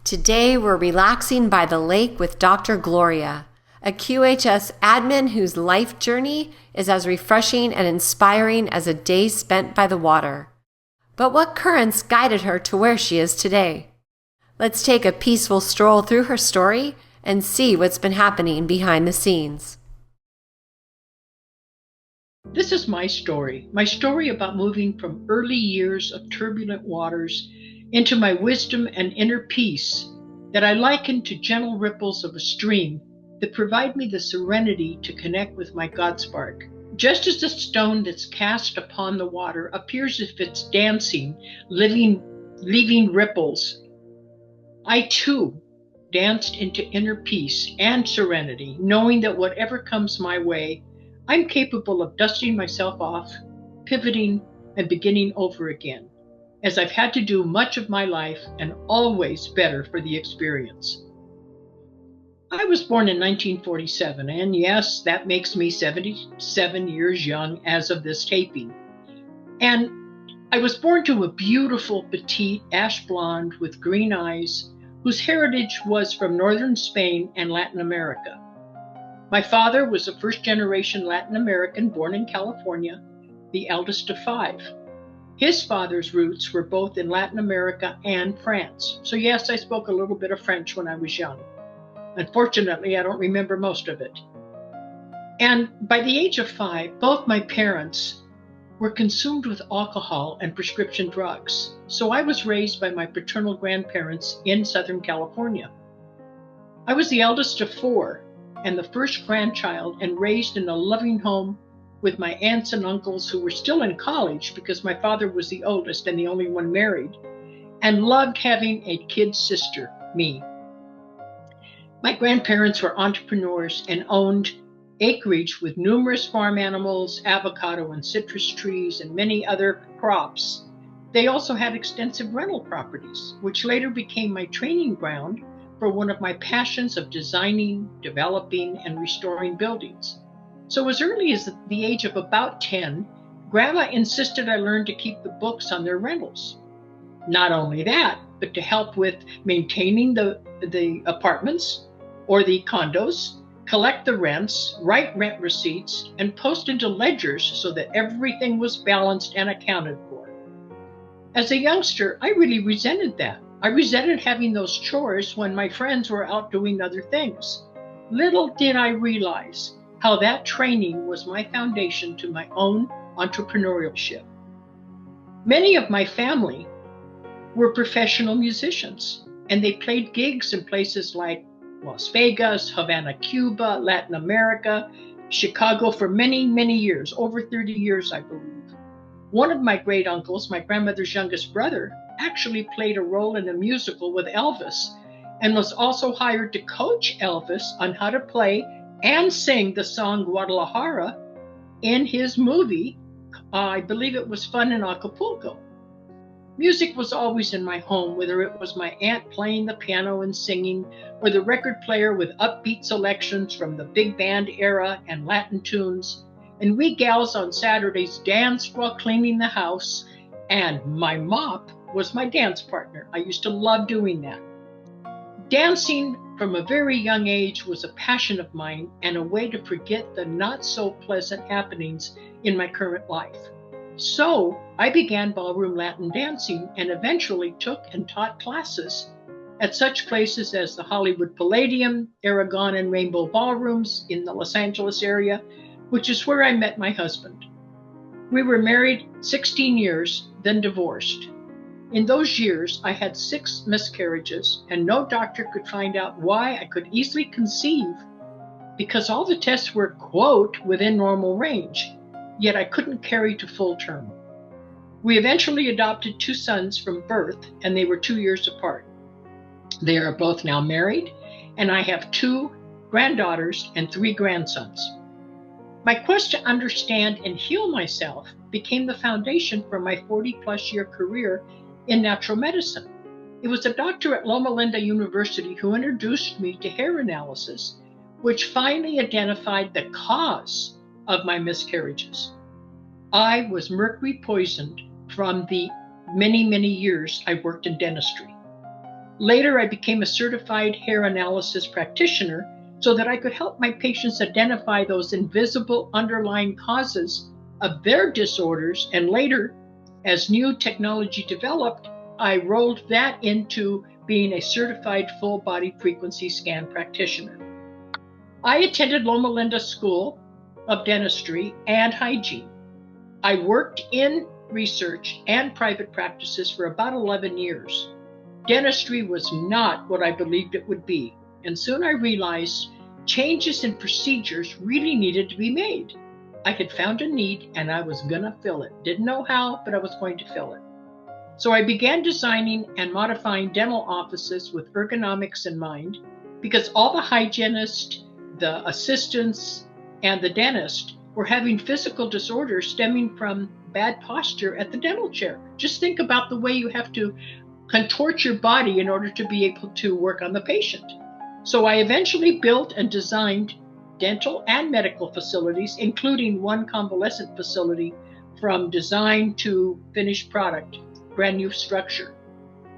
Today we're relaxing by the lake with Dr. Gloria, a QHS admin whose life journey is as refreshing and inspiring as a day spent by the water. But what currents guided her to where she is today? Let's take a peaceful stroll through her story and see what's been happening behind the scenes. This is my story about moving from early years of turbulent waters into my wisdom and inner peace that I liken to gentle ripples of a stream that provide me the serenity to connect with my God spark. Just as the stone that's cast upon the water appears as if it's dancing, leaving ripples, I too danced into inner peace and serenity, knowing that whatever comes my way, I'm capable of dusting myself off, pivoting, and beginning over again, as I've had to do much of my life and always better for the experience. I was born in 1947, and yes, that makes me 77 years young as of this taping. And I was born to a beautiful, petite, ash blonde with green eyes, whose heritage was from northern Spain and Latin America. My father was a first-generation Latin American born in California, the eldest of 5. His father's roots were both in Latin America and France. So yes, I spoke a little bit of French when I was young. Unfortunately, I don't remember most of it. And by the age of 5, both my parents were consumed with alcohol and prescription drugs. So I was raised by my paternal grandparents in Southern California. I was the eldest of 4 and the first grandchild, and raised in a loving home with my aunts and uncles who were still in college because my father was the oldest and the only one married, and loved having a kid sister, me. My grandparents were entrepreneurs and owned acreage with numerous farm animals, avocado and citrus trees, and many other crops. They also had extensive rental properties, which later became my training ground for one of my passions of designing, developing, and restoring buildings. So as early as the age of about 10, Grandma insisted I learn to keep the books on their rentals. Not only that, but to help with maintaining the apartments or the condos, collect the rents, write rent receipts, and post into ledgers so that everything was balanced and accounted for. As a youngster, I really resented that. I resented having those chores when my friends were out doing other things. Little did I realize how that training was my foundation to my own entrepreneurship. Many of my family were professional musicians, and they played gigs in places like Las Vegas, Havana, Cuba, Latin America, Chicago for many, many years, over 30 years, I believe. One of my great uncles, my grandmother's youngest brother, actually played a role in a musical with Elvis and was also hired to coach Elvis on how to play and sing the song Guadalajara in his movie. I believe it was Fun in Acapulco. Music was always in my home, whether it was my aunt playing the piano and singing, or the record player with upbeat selections from the big band era and Latin tunes. And we gals on Saturdays danced while cleaning the house, and my mop was my dance partner. I used to love doing that. Dancing from a very young age was a passion of mine and a way to forget the not so pleasant happenings in my current life. So I began ballroom Latin dancing and eventually took and taught classes at such places as the Hollywood Palladium, Aragon and Rainbow Ballrooms in the Los Angeles area, which is where I met my husband. We were married 16 years, then divorced. In those years, I had 6 miscarriages, and no doctor could find out why I could easily conceive because all the tests were, quote, within normal range, yet I couldn't carry to full term. We eventually adopted 2 sons from birth, and they were 2 years apart. They are both now married, and I have 2 granddaughters and 3 grandsons. My quest to understand and heal myself became the foundation for my 40-plus year career in natural medicine. It was a doctor at Loma Linda University who introduced me to hair analysis, which finally identified the cause of my miscarriages. I was mercury poisoned from the many, many years I worked in dentistry. Later, I became a certified hair analysis practitioner so that I could help my patients identify those invisible underlying causes of their disorders. And later, as new technology developed, I rolled that into being a certified full body frequency scan practitioner. I attended Loma Linda School of Dentistry and Hygiene. I worked in research and private practices for about 11 years. Dentistry was not what I believed it would be, and soon I realized changes in procedures really needed to be made. I had found a need and I was gonna fill it. Didn't know how, but I was going to fill it. So I began designing and modifying dental offices with ergonomics in mind, because all the hygienists, the assistants, and the dentist were having physical disorders stemming from bad posture at the dental chair. Just think about the way you have to contort your body in order to be able to work on the patient. So I eventually built and designed dental and medical facilities, including one convalescent facility, from design to finished product, brand new structure.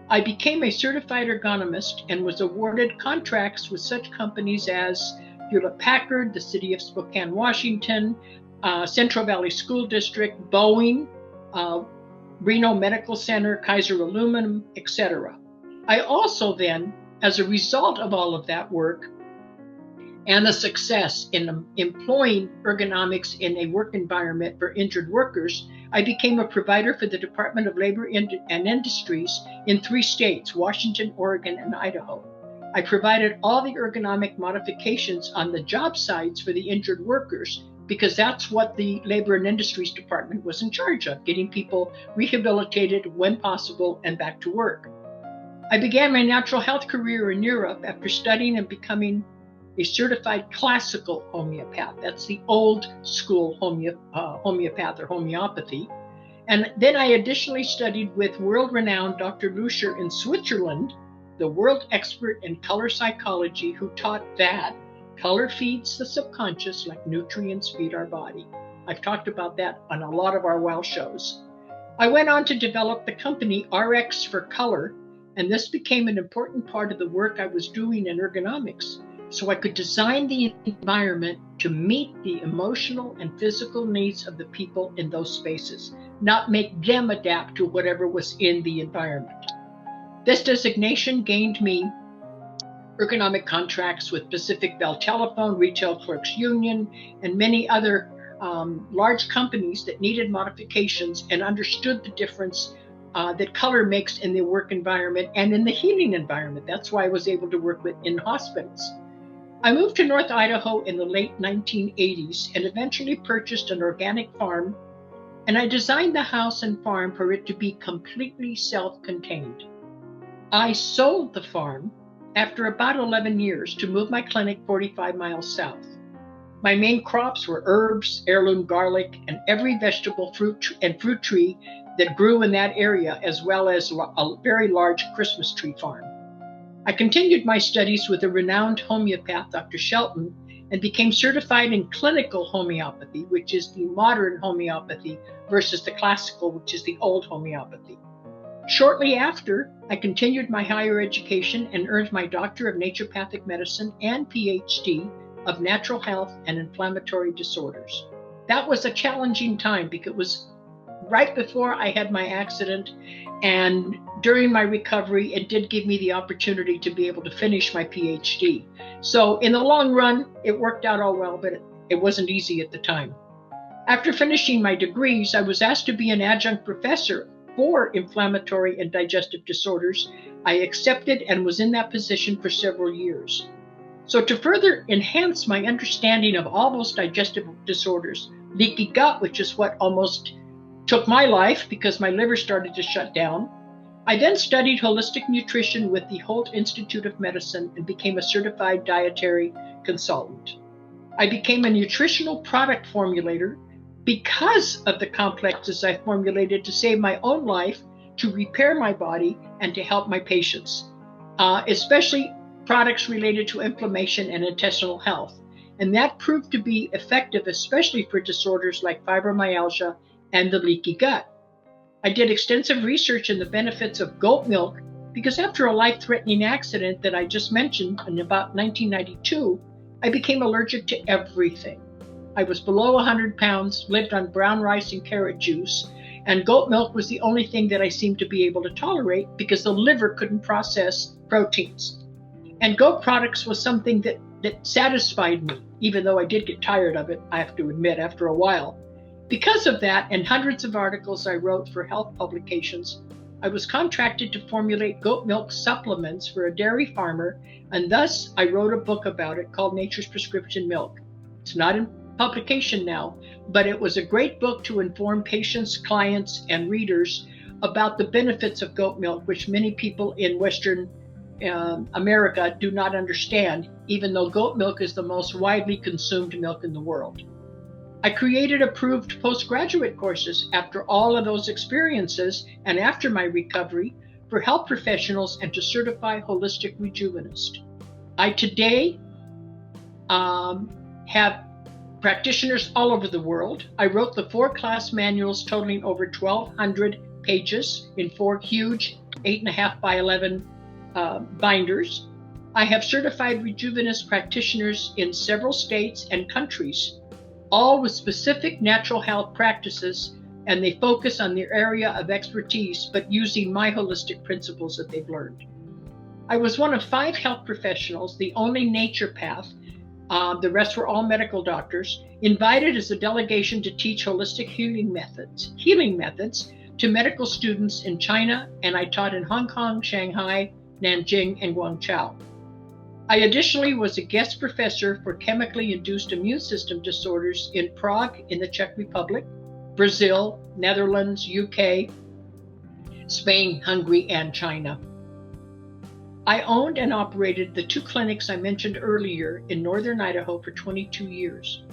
I became a certified ergonomist and was awarded contracts with such companies as Hewlett-Packard, the City of Spokane, Washington, Central Valley School District, Boeing, Reno Medical Center, Kaiser Aluminum, etc. I also then, as a result of all of that work and the success in employing ergonomics in a work environment for injured workers, I became a provider for the Department of Labor and Industries in 3 states, Washington, Oregon, and Idaho. I provided all the ergonomic modifications on the job sites for the injured workers, because that's what the Labor and Industries Department was in charge of, getting people rehabilitated when possible and back to work. I began my natural health career in Europe after studying and becoming a certified classical homeopath. That's the old school homeopath or homeopathy. And then I additionally studied with world-renowned Dr. Lucier in Switzerland, the world expert in color psychology, who taught that color feeds the subconscious like nutrients feed our body. I've talked about that on a lot of our WOW shows. I went on to develop the company RX for Color, and this became an important part of the work I was doing in ergonomics, so I could design the environment to meet the emotional and physical needs of the people in those spaces, not make them adapt to whatever was in the environment. This designation gained me ergonomic contracts with Pacific Bell Telephone, Retail Clerks Union, and many other large companies that needed modifications and understood the difference that color makes in the work environment and in the healing environment. That's why I was able to work in hospitals. I moved to North Idaho in the late 1980s and eventually purchased an organic farm, and I designed the house and farm for it to be completely self-contained. I sold the farm after about 11 years to move my clinic 45 miles south. My main crops were herbs, heirloom garlic, and every vegetable, fruit tree that grew in that area, as well as a very large Christmas tree farm. I continued my studies with a renowned homeopath, Dr. Shelton, and became certified in clinical homeopathy, which is the modern homeopathy, versus the classical, which is the old homeopathy. Shortly after, I continued my higher education and earned my Doctor of Naturopathic Medicine and PhD of Natural Health and Inflammatory Disorders. That was a challenging time because it was right before I had my accident, and during my recovery, it did give me the opportunity to be able to finish my PhD. So in the long run, it worked out all well, but it wasn't easy at the time. After finishing my degrees, I was asked to be an adjunct professor for inflammatory and digestive disorders. I accepted and was in that position for several years. So to further enhance my understanding of all those digestive disorders, leaky gut, which is what almost took my life because my liver started to shut down, I then studied holistic nutrition with the Holt Institute of Medicine and became a certified dietary consultant. I became a nutritional product formulator because of the complexes I formulated to save my own life, to repair my body, and to help my patients, especially products related to inflammation and intestinal health. And that proved to be effective, especially for disorders like fibromyalgia and the leaky gut. I did extensive research in the benefits of goat milk because after a life-threatening accident that I just mentioned in about 1992, I became allergic to everything. I was below 100 pounds, lived on brown rice and carrot juice, and goat milk was the only thing that I seemed to be able to tolerate because the liver couldn't process proteins. And goat products was something that satisfied me, even though I did get tired of it, I have to admit, after a while. Because of that, and hundreds of articles I wrote for health publications, I was contracted to formulate goat milk supplements for a dairy farmer, and thus I wrote a book about it called Nature's Prescription Milk. It's not in publication now, but it was a great book to inform patients, clients, and readers about the benefits of goat milk, which many people in Western America do not understand, even though goat milk is the most widely consumed milk in the world. I created approved postgraduate courses after all of those experiences and after my recovery for health professionals and to certify holistic rejuvenist. I today have practitioners all over the world. I wrote the 4 class manuals totaling over 1,200 pages in 4 huge 8.5 by 11 binders. I have certified rejuvenist practitioners in several states and countries, all with specific natural health practices, and they focus on their area of expertise, but using my holistic principles that they've learned. I was one of 5 health professionals, the only naturopath, the rest were all medical doctors, invited as a delegation to teach holistic healing methods to medical students in China, and I taught in Hong Kong, Shanghai, Nanjing, and Guangzhou. I additionally was a guest professor for chemically induced immune system disorders in Prague in the Czech Republic, Brazil, Netherlands, UK, Spain, Hungary, and China. I owned and operated the 2 clinics I mentioned earlier in northern Idaho for 22 years.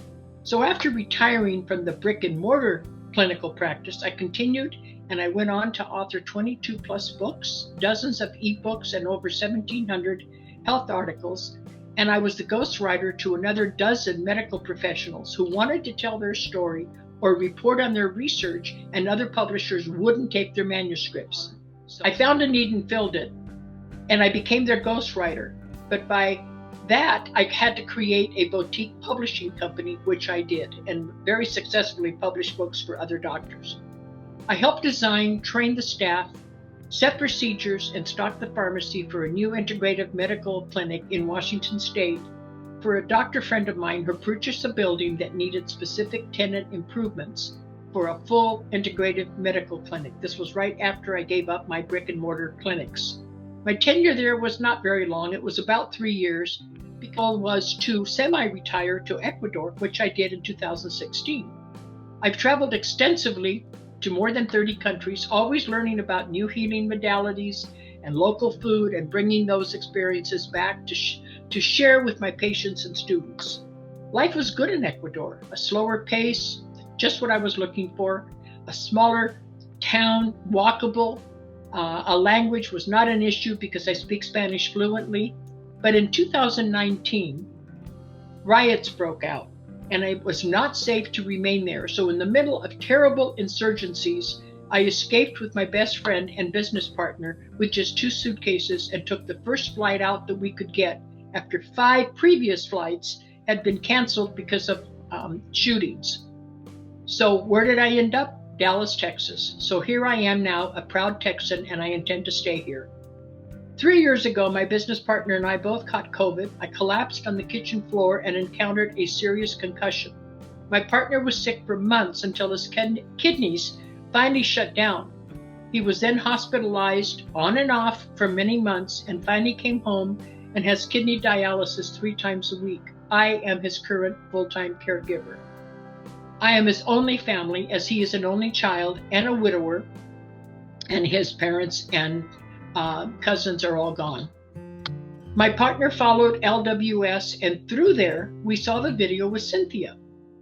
So after retiring from the brick and mortar clinical practice, I continued and I went on to author 22 plus books, dozens of ebooks, and over 1,700 health articles. And I was the ghostwriter to another dozen medical professionals who wanted to tell their story or report on their research, and other publishers wouldn't take their manuscripts. I found a need and filled it, and I became their ghostwriter. But by that, I had to create a boutique publishing company, which I did, and very successfully published books for other doctors. I helped design, train the staff, set procedures, and stock the pharmacy for a new integrative medical clinic in Washington State for a doctor friend of mine who purchased a building that needed specific tenant improvements for a full integrative medical clinic. This was right after I gave up my brick and mortar clinics. My tenure there was not very long. It was about 3 years. The goal was to semi-retire to Ecuador, which I did in 2016. I've traveled extensively to more than 30 countries, always learning about new healing modalities and local food, and bringing those experiences back to share with my patients and students. Life was good in Ecuador, a slower pace, just what I was looking for, a smaller town, walkable. A language was not an issue because I speak Spanish fluently. But in 2019, riots broke out, and it was not safe to remain there. So in the middle of terrible insurgencies, I escaped with my best friend and business partner with just 2 suitcases and took the first flight out that we could get after 5 previous flights had been canceled because of shootings. So where did I end up? Dallas, Texas. So here I am now, a proud Texan, and I intend to stay here. 3 years ago, my business partner and I both caught COVID. I collapsed on the kitchen floor and encountered a serious concussion. My partner was sick for months until his kidneys finally shut down. He was then hospitalized on and off for many months and finally came home and has kidney dialysis 3 times a week. I am his current full-time caregiver. I am his only family, as he is an only child and a widower, and his parents and cousins are all gone. My partner followed LWS, and through there, we saw the video with Cynthia.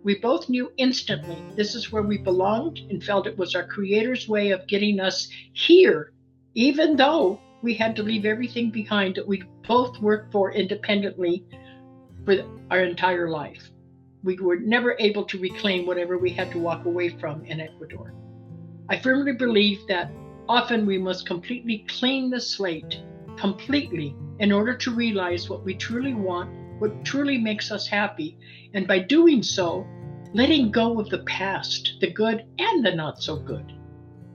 We both knew instantly this is where we belonged and felt it was our Creator's way of getting us here, even though we had to leave everything behind that we both worked for independently for our entire life. We were never able to reclaim whatever we had to walk away from in Ecuador. I firmly believe that Often we must completely clean the slate, completely, in order to realize what we truly want, what truly makes us happy, and by doing so, letting go of the past, the good and the not so good.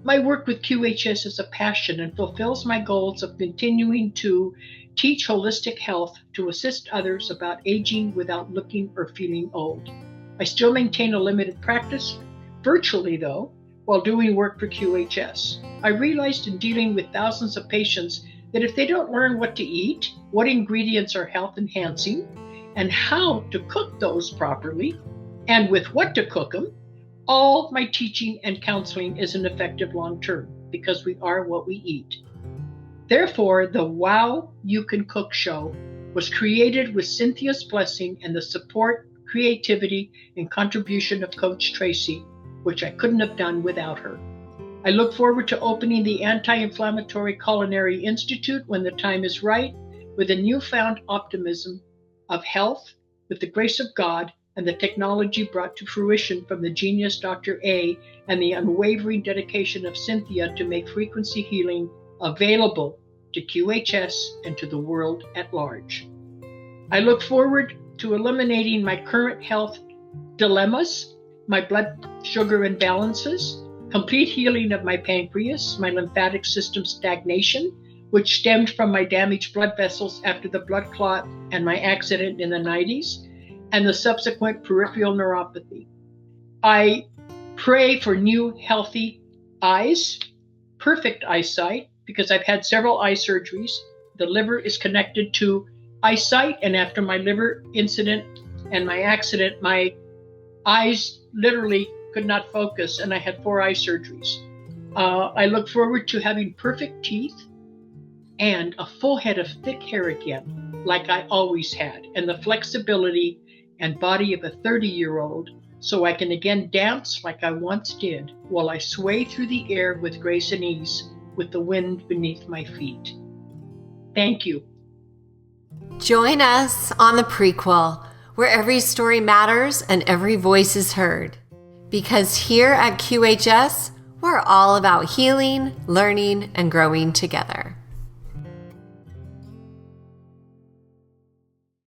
My work with QHS is a passion and fulfills my goals of continuing to teach holistic health to assist others about aging without looking or feeling old. I still maintain a limited practice, virtually though, while doing work for QHS. I realized in dealing with thousands of patients that if they don't learn what to eat, what ingredients are health enhancing, and how to cook those properly, and with what to cook them, all my teaching and counseling isn't effective long term because we are what we eat. Therefore, the Wow You Can Cook show was created with Cynthia's blessing and the support, creativity, and contribution of Coach Tracy, which I couldn't have done without her. I look forward to opening the Anti-Inflammatory Culinary Institute when the time is right, with a newfound optimism of health, with the grace of God, and the technology brought to fruition from the genius Dr. A and the unwavering dedication of Cynthia to make frequency healing available to QHS and to the world at large. I look forward to eliminating my current health dilemmas, my blood sugar imbalances, complete healing of my pancreas, my lymphatic system stagnation, which stemmed from my damaged blood vessels after the blood clot and my accident in the 90s, and the subsequent peripheral neuropathy. I pray for new healthy eyes, perfect eyesight, because I've had several eye surgeries. The liver is connected to eyesight, and after my liver incident and my accident, my eyes literally could not focus, and I had 4 eye surgeries. I look forward to having perfect teeth and a full head of thick hair again, like I always had, and the flexibility and body of a 30-year-old, so I can again dance like I once did, while I sway through the air with grace and ease, with the wind beneath my feet. Thank you. Join us on the Prequel, where every story matters and every voice is heard. Because here at QHS, we're all about healing, learning, and growing together.